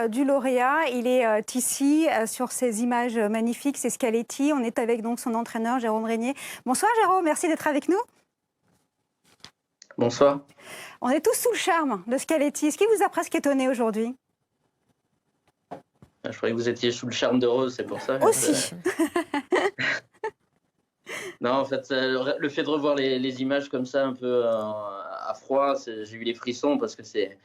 Du lauréat. Il est ici sur ces images magnifiques, c'est Scaletti. On est avec donc son entraîneur Jérôme Régnier. Bonsoir Jérôme, merci d'être avec nous. Bonsoir. On est tous sous le charme de Scaletti. Est-ce qu'il vous a presque étonné aujourd'hui? Je croyais que vous étiez sous le charme de Rose, c'est pour ça. Aussi. Non, en fait, le fait de revoir les images comme ça, un peu à froid, j'ai eu les frissons parce que c'est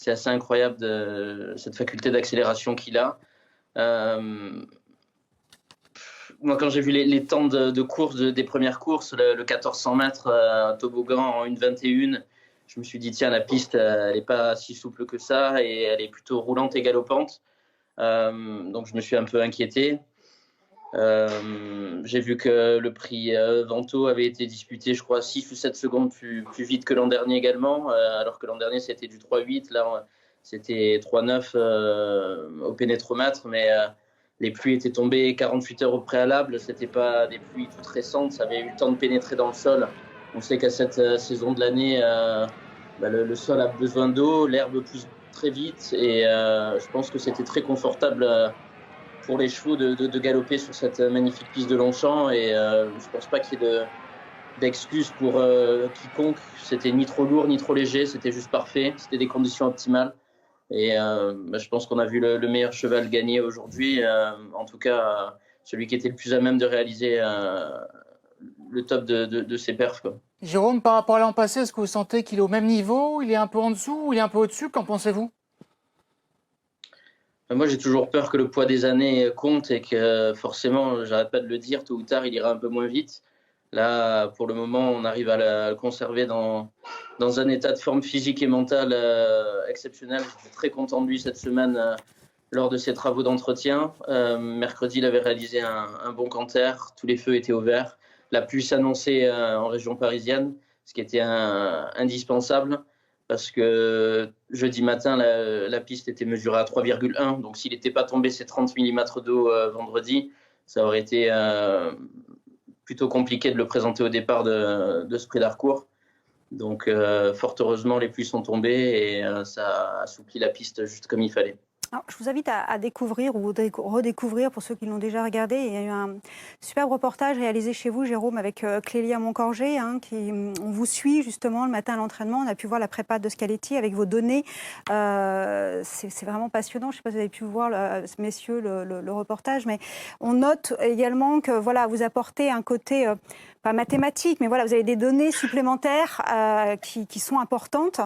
assez incroyable cette faculté d'accélération qu'il a. Moi, quand j'ai vu les temps de course des premières courses, le 1400 mètres toboggan en 1,21, je me suis dit, tiens, la piste, elle n'est pas si souple que ça et elle est plutôt roulante et galopante. Donc, je me suis un peu inquiété. J'ai vu que le prix Vento avait été disputé, je crois, 6 ou 7 secondes plus vite que l'an dernier également, alors que l'an dernier, c'était du 3,8. Là, c'était 3,9 au pénétromètre, mais les pluies étaient tombées 48 heures au préalable. Ce n'était pas des pluies toutes récentes, ça avait eu le temps de pénétrer dans le sol. On sait qu'à cette saison de l'année, le sol a besoin d'eau, l'herbe pousse très vite, et je pense que c'était très confortable pour les chevaux de galoper sur cette magnifique piste de Longchamp, et je ne pense pas qu'il y ait d'excuses pour quiconque. C'était ni trop lourd ni trop léger, c'était juste parfait, c'était des conditions optimales, et je pense qu'on a vu le meilleur cheval gagner aujourd'hui, en tout cas celui qui était le plus à même de réaliser le top de ses perfs, quoi. Jérôme, par rapport à l'an passé, est-ce que vous sentez qu'il est au même niveau, il est un peu en dessous ou il est un peu au-dessus? Qu'en pensez-vous? Moi, j'ai toujours peur que le poids des années compte et que forcément, j'arrête pas de le dire, tôt ou tard, il ira un peu moins vite. Là, pour le moment, on arrive à le conserver dans un état de forme physique et mentale exceptionnel. Je suis très content de lui cette semaine lors de ses travaux d'entretien. Mercredi, il avait réalisé un bon canter, tous les feux étaient au vert. La pluie s'annonçait en région parisienne, ce qui était indispensable, parce que jeudi matin, la piste était mesurée à 3,1. Donc, s'il n'était pas tombé ces 30 mm d'eau vendredi, ça aurait été plutôt compliqué de le présenter au départ de ce prix d'Harcourt. Donc, fort heureusement, les pluies sont tombées et ça a assoupli la piste juste comme il fallait. Alors, je vous invite à découvrir ou redécouvrir, pour ceux qui l'ont déjà regardé. Il y a eu un superbe reportage réalisé chez vous, Jérôme, avec Clélia Moncorgé. On vous suit justement le matin à l'entraînement. On a pu voir la prépa de Scaletti avec vos données. C'est vraiment passionnant. Je ne sais pas si vous avez pu voir, messieurs, le reportage, mais on note également que voilà, vous apportez un côté pas mathématique, mais voilà, vous avez des données supplémentaires qui sont importantes.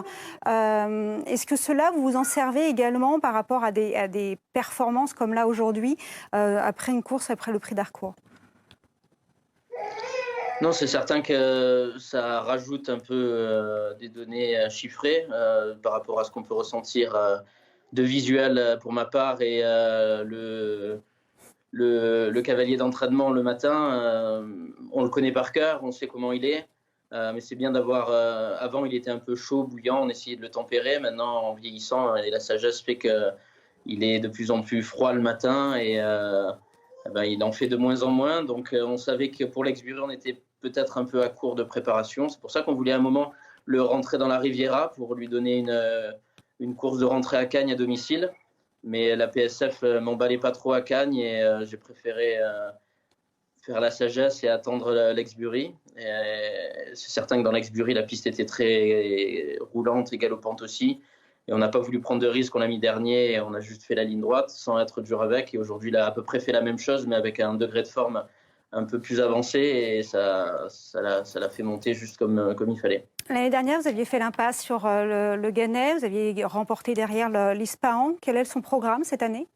Est-ce que cela, vous vous en servez également par rapport à des performances comme là aujourd'hui, après une course, après le prix d'Harcourt? Non, c'est certain que ça rajoute un peu des données chiffrées par rapport à ce qu'on peut ressentir de visuel pour ma part, et le cavalier d'entraînement le matin, on le connaît par cœur, on sait comment il est, mais c'est bien d'avoir... avant, il était un peu chaud, bouillant, on essayait de le tempérer. Maintenant, en vieillissant, et la sagesse fait qu'il est de plus en plus froid le matin, et il en fait de moins en moins. Donc, on savait que pour l'Exbury, on était peut-être un peu à court de préparation. C'est pour ça qu'on voulait à un moment le rentrer dans la Riviera pour lui donner une course de rentrée à Cagnes à domicile. Mais la PSF m'emballait pas trop à Cagnes, et j'ai préféré faire la sagesse et attendre l'Exbury. C'est certain que dans l'Exbury, la piste était très roulante et galopante aussi. Et on n'a pas voulu prendre de risques, on l'a mis dernier et on a juste fait la ligne droite sans être dur avec. Et aujourd'hui, il a à peu près fait la même chose, mais avec un degré de forme un peu plus avancé, et ça l'a fait monter juste comme il fallait. L'année dernière, vous aviez fait l'impasse sur le Gannet, vous aviez remporté derrière l'Ispahan. Quel est son programme cette année?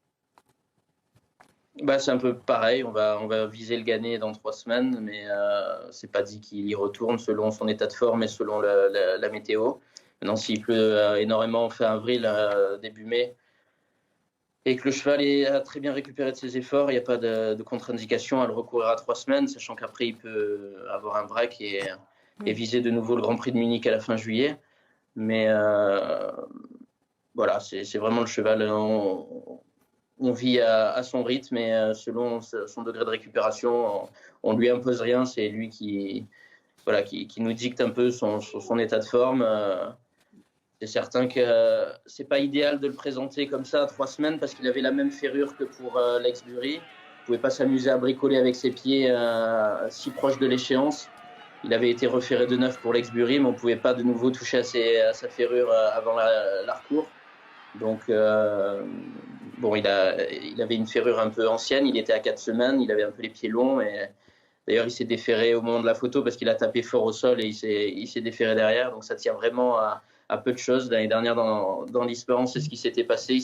C'est un peu pareil, on va viser le Gannet dans 3 semaines, mais c'est pas dit qu'il y retourne selon son état de forme et selon la météo. Maintenant, s'il pleut énormément fin avril, début mai, et que le cheval a très bien récupéré de ses efforts, il n'y a pas de contre-indication à le recourir à 3 semaines, sachant qu'après il peut avoir un break et viser de nouveau le Grand Prix de Munich à la fin juillet. Mais voilà, c'est vraiment le cheval. On vit à son rythme, et selon son degré de récupération, on lui impose rien. C'est lui qui nous dicte un peu son état de forme. C'est certain que c'est pas idéal de le présenter comme ça à 3 semaines parce qu'il avait la même ferrure que pour l'Exbury. Il pouvait pas s'amuser à bricoler avec ses pieds si proche de l'échéance. Il avait été referré de neuf pour l'Exbury, mais on pouvait pas de nouveau toucher à sa ferrure avant la recours. Donc, bon, il avait une ferrure un peu ancienne, il était à 4 semaines, il avait un peu les pieds longs. Et d'ailleurs, il s'est déferré au moment de la photo parce qu'il a tapé fort au sol et il s'est déferré derrière. Donc, ça tient vraiment à peu de choses. L'année dernière, dans l'Ispahan, c'est ce qui s'était passé.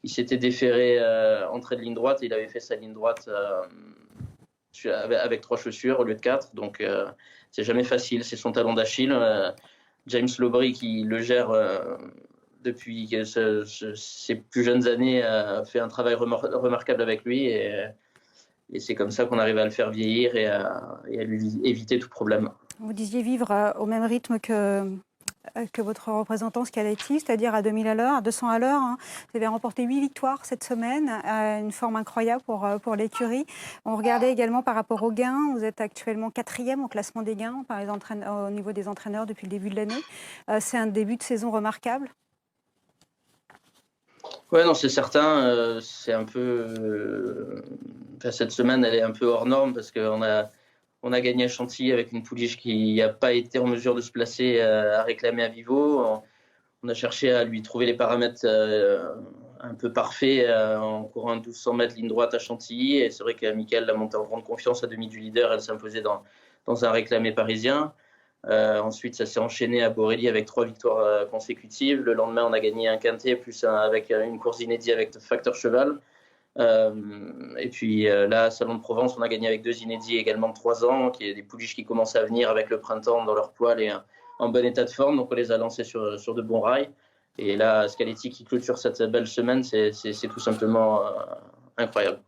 Il s'était déferré entrée de ligne droite et il avait fait sa ligne droite avec 3 chaussures au lieu de 4. Donc, c'est jamais facile. C'est son talon d'Achille. James Lowry, qui le gère depuis ses plus jeunes années, a fait un travail remarquable avec lui. Et c'est comme ça qu'on arrive à le faire vieillir et à lui éviter tout problème. Vous disiez vivre au même rythme que votre représentant Scaletti, c'est-à-dire à 2000 à l'heure, à 200 à l'heure. Hein. Vous avez remporté 8 victoires cette semaine, une forme incroyable pour l'écurie. On regardait également par rapport aux gains. Vous êtes actuellement 4e au classement des gains au niveau des entraîneurs depuis le début de l'année. C'est un début de saison remarquable. Ouais, non, c'est certain. C'est un peu. Cette semaine, elle est un peu hors norme parce qu'on a gagné à Chantilly avec une pouliche qui n'a pas été en mesure de se placer à réclamer à Vivo. On a cherché à lui trouver les paramètres un peu parfaits en courant 1200 mètres ligne droite à Chantilly. Et c'est vrai que Mickaël l'a monté en grande confiance à demi du leader. Elle s'imposait dans un réclamé parisien. Ensuite, ça s'est enchaîné à Borelli avec 3 victoires consécutives. Le lendemain, on a gagné un quintet plus avec une course inédite avec Facteur Cheval. Et puis là, Salon de Provence, on a gagné avec 2 inédits également de 3 ans, qui est des pouliches qui commencent à venir avec le printemps dans leur poil et en bon état de forme. Donc on les a lancés sur de bons rails. Et là, Scaletti qui clôture cette belle semaine, c'est tout simplement incroyable.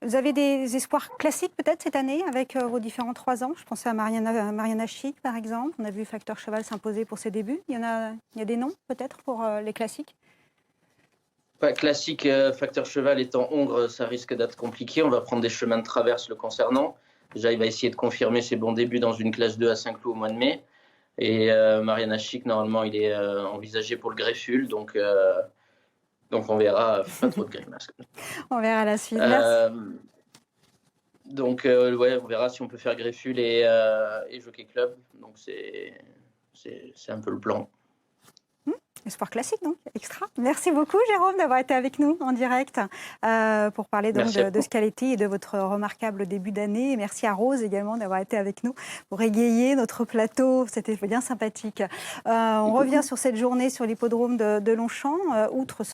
Vous avez des espoirs classiques peut-être cette année avec vos différents 3 ans? Je pensais à Mariana Chic par exemple. On a vu Facteur Cheval s'imposer pour ses débuts. Il y a des noms peut-être pour les classiques? Classique, Facteur Cheval étant hongre, ça risque d'être compliqué. On va prendre des chemins de traverse le concernant. Déjà, il va essayer de confirmer ses bons débuts dans une classe 2 à Saint-Cloud au mois de mai. Et Mariana Chic, normalement, il est envisagé pour le greffule. Donc on verra. Pas trop de grimaces. On verra la suite. Merci. Donc, ouais, on verra si on peut faire greffule et Jockey Club. Donc, c'est un peu le plan. Espoir classique, donc, extra. Merci beaucoup, Jérôme, d'avoir été avec nous en direct pour parler donc, de Scaletti et de votre remarquable début d'année. Merci à Rose également d'avoir été avec nous pour égayer notre plateau. C'était bien sympathique. On revient sur cette journée sur l'hippodrome de Longchamp. Outre